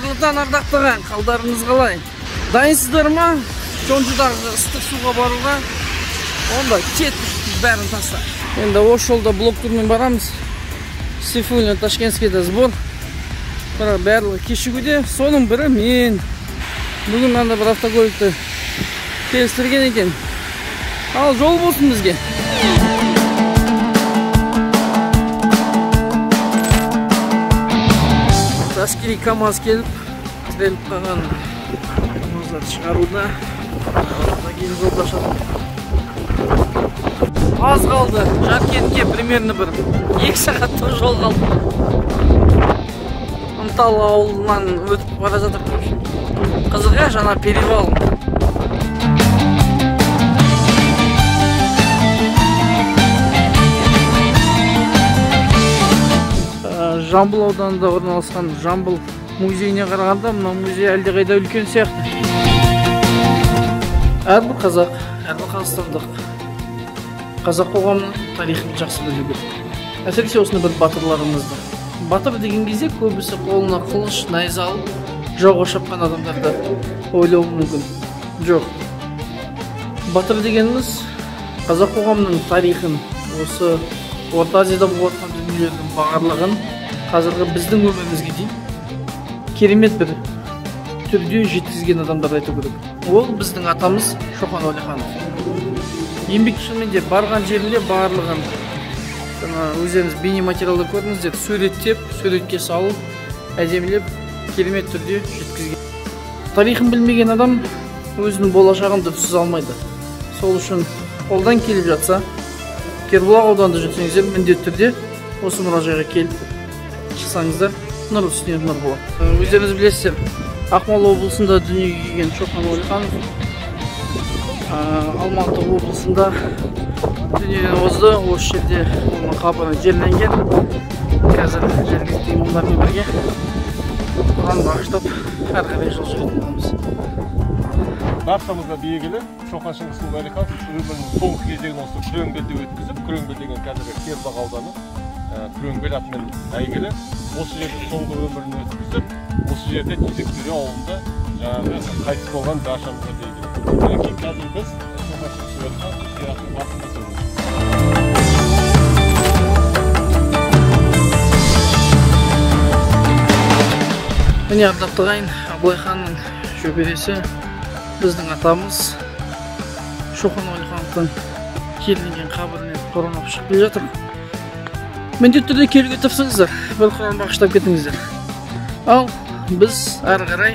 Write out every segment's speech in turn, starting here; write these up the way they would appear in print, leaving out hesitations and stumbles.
Қайырлы таң ардақтаған, қалдарыңыз қалай? Дайынсыздар ма? Чонжудағы ыстық суға баруға? Онда кеттік бәрін таста. Енді осы жолда блок турмен барамыз. Сейфуллин Ташкентскийде сбор. Бірақ барлығы кешігуде. Соның бірі мен. Бүгін мында бір автокөлікті келістірген екен. Ал жол болсын бізге. Әскери КамАЗ келіп, тіреліп қалған КамАЗларды шығаруда. Кейін жолдашады. Аз қалды. Жаркентке примерно бір 2 сағаттық жол қалды. Ынталы ауылынан өтіп бара жатыр. Қызыға жаңа перевал. Жамбыл ауданында орналасқан Жамбыл музейіне қарағанда, мына музей әлде қайда үлкен сияқты. Әрбір қазақ, әрбір қазақстандық қазақ қоғамының тарихын жақсы білу керек. Әсіресе осыны бір батырларымызды. Батыр деген кезде көбісі қолына қылыш, найза алып, жауға шапқан адамдарды ойлауы мүмкін. Жоқ. Батыр дегеніміз қазақ қоғамының тарихын, осы Орта Азияда болып жатқан дүниелердің барлығын қазіргі біздің өмірімізге дейін керемет бір түрде жеткізген адамдарды айту керек. Ол біздің атамыз Шоқан Уәлиханов. Еңбекшілмен де барған жерінде барлығын өздеріңіз бейнематериалда көрдіңіздер, суреттеп, суретке салып, әдемілеп, керемет түрде жеткізген. Тарихын білмеген адам өзінің болашағын дұрыс алмайды. Сол үшін қолдан келіп жатса, Кербұлақ ауданында жүрсеңіздер, міндетті түрде осы мұражайға келіп шықсаңыздар, нұр үстіне нұр болады. Өздеріңіз білесіздер, Ақмола облысында дүниеге келген Шоқан Уәлиханов Алматы облысында дүниеден озды. Осы жерде оның қабірі жерленген. Қазір жергілікті имамдармен бірге Құран бағыштап, әрі қарай жол жүретін боламыз. Баршамызға белгілі, Шоқан Шыңғысұлы Уәлиханов өмірінің соңғы кезегін осы Күреңбелде өткізіп, Күреңбел деген қазіргі Кербұлақ ауданы Күреңбел атымен әйгілі. Осы жерде соңғы өмірін өткізіп, осы жерде Тезектөре ауылында жаңағы қайтыс болған баршамызға белгілі. Мінекей қазір біз Шоқан Шыңғысұлы Уәлиханов зиратының басында тұрмыз. Міне ардақты ағайын, Абылай ханның шөбересі, біздің атамыз Шоқан Уәлихановтың жерленген қабіріне Құран оқып шығып келе жатыр. Міндетті түрде келуге тырысыңыздар, бір Құран бағыштап кетіңіздер. Ал біз әрі қарай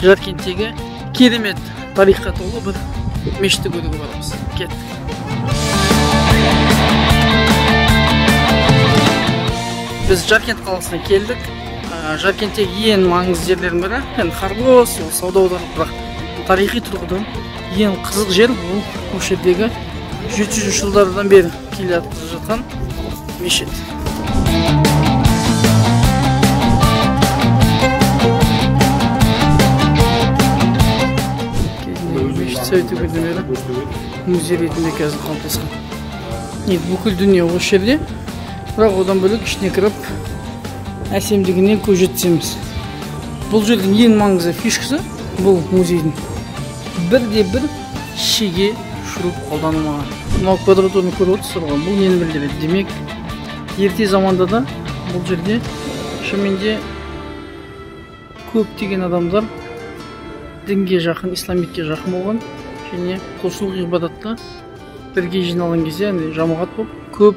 Жаркенттегі керемет тарихқа толы бір мешітті көруге барамыз. Кеттік. Біз Жаркент қаласына келдік. Жаркенттегі ең маңызды жерлердің бірі, енді Қарбос, сауда ауданы, бірақ тарихи тұрғыдан ең қызық жер бұл осы жердегі 700 жылдардан бері келе жатқан мешіт. Мешіт совет өкіметінен бері музей ретінде қазір қалыптасқан. Бүкіл дүние осы жерде, бірақ одан бөлек ішіне кіріп әсемдігіне көз жеткіземіз. Бұл жердің ең маңызды фишкасы бұл музейдің бірде-бір шеге шуруп қолданылмаған. Мынау квадратураны көріп отырсыздар ғой, бұл нені білдіреді? Демек, ерте заманда да бұл жерде шынымен көптеген адамдар дінге жақын, исламитке жақын болған және құлшылық ғибадатта бірге жиналған кезде, жамағат болып, көп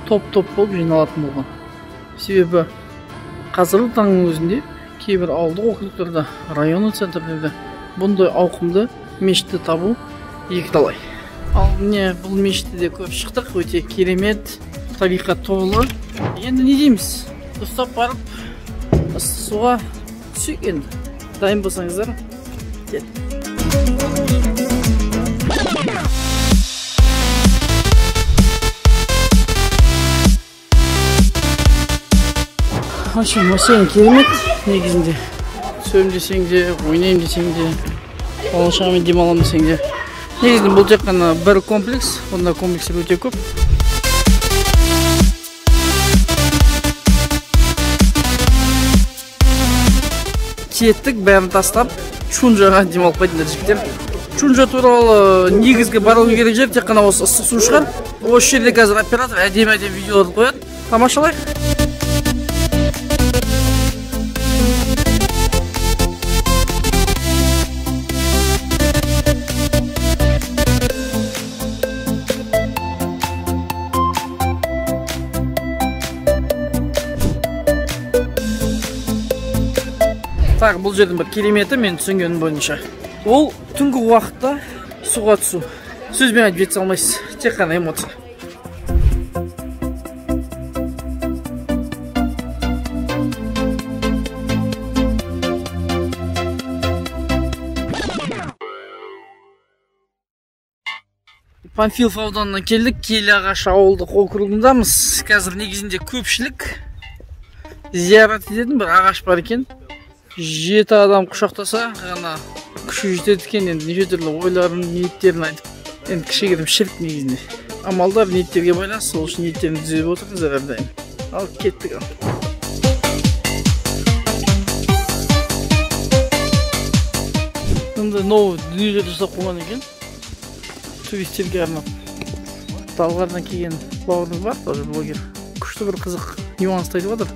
топ-топ болып жиналатын болған. Себебі қазіргі таңның өзінде кейбір ауылдық округтарда, районный центрлерде бұндай ауқымды мешітті табу екіталай. Ал міне бұл мешітті де көп шықтық, өте керемет, тарихқа толы. Енді не дейміз? Ұстап барып, ыстық суға түсейік енді. Дайын болсаңыздар, кет. Ашын, бассейн керемет негізінде. Түсем десең де, ойнайым десең де, болашағымен демалам десең де. Негізінде бұл тек қана бір комплекс, онда комплекстер өте көп. кеттік, бәрін тастап, Чунжаға демалып қайтыңдар жігіттер. Чунжа туралы негізгі бару керек жер тек қана осы ыстық су шығар. Осы жерде қазір оператор әдемі видеоларды қояды. Тамашалайық. Так, бұл жердің бір кереметі мен түсінгенім бойынша. Ол түнгі уақытта суға түсу. Сөзбен айтып жете алмайсыз, тек қана эмоция. Панфилов ауданына келдік, Келиағаш ауылдық округындамыз. Қазір негізінде көпшілік зиярат ететін бір ағаш бар екен. 7 адам құшақтаса ғана күші жетеді екен. Енді неше түрлі ойларын, ниеттерін айтып, енді кішігірім шірк негізінде. Амалдар ниеттерге байланысты, сол үшін ниеттерін түзеп отырыңыздар әрдайым. Ал кеттік. Мұнда новый дүниелер жасап қойған екен. Туристерге арнап. Талғардан келген бауырымыз бар, тоже блогер. Күшті бір қызық нюансты айтып отыр.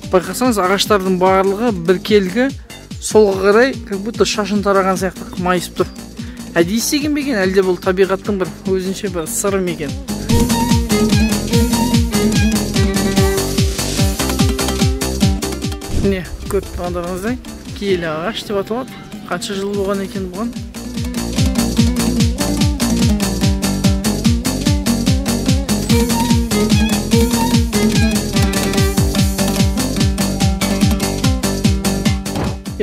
Байқасаңыз, ағаштардың барлығы бір келгі солға қарай, как будто шашын тараған сияқты майысып тұр. Әдейі істеген бе екен, әлде бұл табиғаттың бір өзінше бір сыры ма екен? Міне, көріп тұрғандарыңыздай, Келиағаш деп аталады. Қанша жыл болған екен бұған?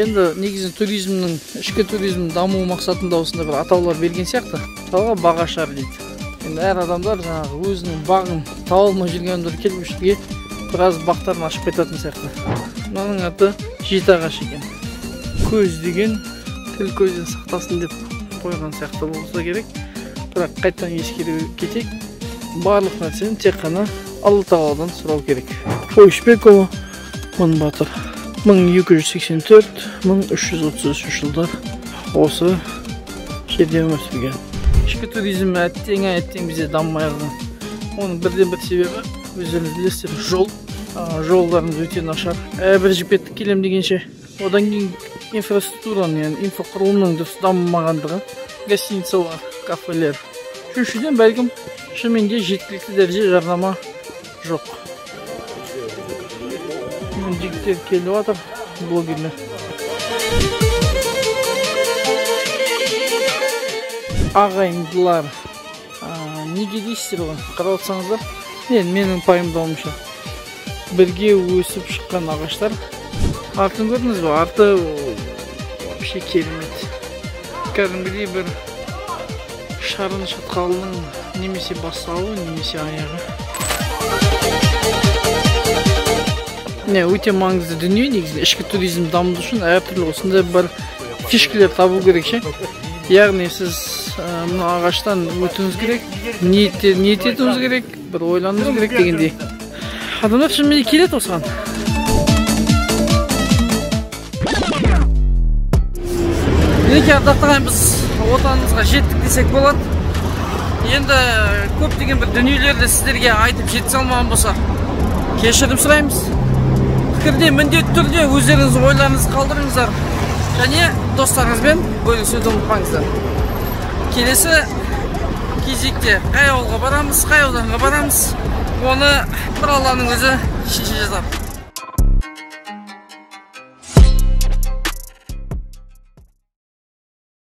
Енді негізін туризмнің, ішкі туризмнің дамуы мақсатында осында бір атаулар берген сияқты. Мысалға бағашар дейді. Енді әр адамдар жаңағы өзінің бағын таба алмай жүрген адамдар келіп іштерге біраз бақтарын ашып қайтатын сияқты. Мынаның аты Жетіағаш екен. Көз деген тіл көзден сақтасын деп қойған сияқты болса керек. Бірақ қайттан ескере кетейік. Барлық нәрсені тек қана Алла Тағаладан сұрау керек. Қойшыбекұлы Мыңбатыр 1284-1333 жылдар осы жерде өмір сүрген. Ішкі туризм әттең бізде дамымай қалған. Оның бірден бір себебі өздеріңіз білесіздер, жол. Жолдарымыз өте нашар. Бір жіпеттік келем дегенше. Одан кейін инфраструктураның, яғни инфрақұрылымның дұрыс дамымағандығы, гостиницалар, кафелер. Үшіншіден бәлкім шыныменде жеткілікті дәреже жарнама жоқ. Жігіттер келіп жатыр, блогерлер. Ағайындылар. Неге дейсіздер оған? Қарап отырсаңыздар. Менің пайымдауымша. Бірге өсіп шыққан ағаштар. Артын көрдіңіз бе? Арты вообще керемет. Кәдімгідей бір шарын шатқалының немесе бастауы, немесе аяғы. Өте маңызды дүние, негізінде ішкі туризм дамуы үшін әртүрлі осындай бір фишкілер табу керек ше. Яғни сіз мына ағаштан өтуіңіз керек, ниет етуіңіз керек, бір ойлануыңыз керек дегендей. Адамдар шынымен келеді осыған. Мінекей ардақтаған біз отанымызға жеттік десек болады. Енді көптеген бір дүниелерді сіздерге айтып жете алмаған болса, кешірім сұраймыз. Пікірде міндетті түрде өздеріңіз ойларыңызды қалдырыңыздар. Және достарыңызбен бөлісуді ұмытпаңыздар. Келесі кезекте қай ауылға барамыз, қай ауданға барамыз, оны бір Алланың өзі шеше жазар.